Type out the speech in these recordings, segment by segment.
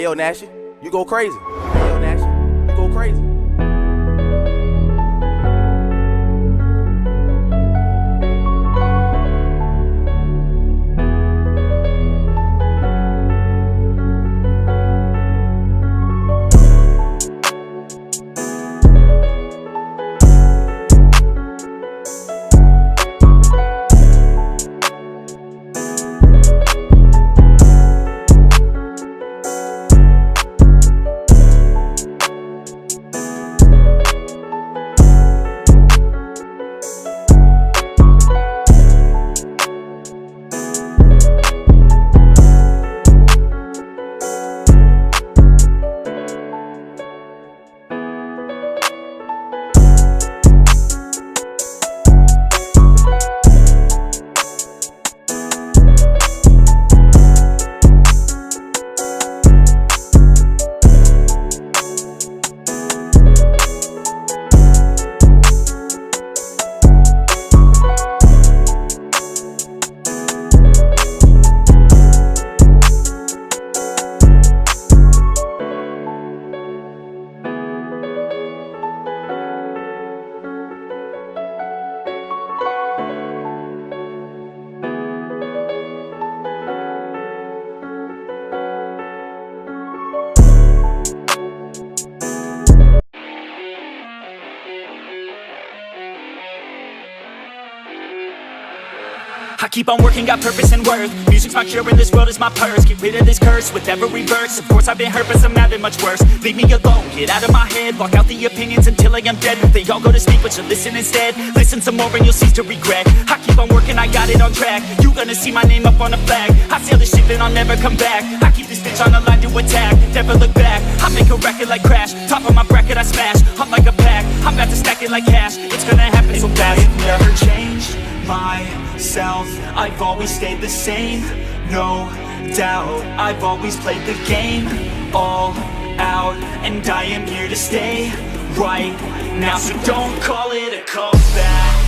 Hey yo, Nashy, you go crazy. Hey yo, Nashy, you go crazy. I keep on working, got purpose and worth. Music's my cure and this world is my purse. Get rid of this curse with every verse. Of course I've been hurt but some have it much worse. Leave me alone, get out of my head. Block out the opinions until I am dead. They all go to speak but you listen instead. Listen some more and you'll cease to regret. I keep on working, I got it on track. You gonna see my name up on the flag. I sail this ship and I'll never come back. I keep this bitch on the line to attack. Never look back, I make a record like Crash. Top of my bracket I smash, I'm like a pack. I'm about to stack it like cash. It's gonna happen so fast. I've never changed myself, I've always stayed the same, no doubt. I've always played the game all out, and I am here to stay right now. So don't call it a comeback.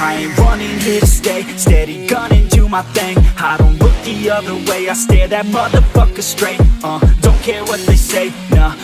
I ain't running here to stay, steady gunning, do my thing. I don't look the other way, I stare that motherfucker straight. Don't care what they say, nah.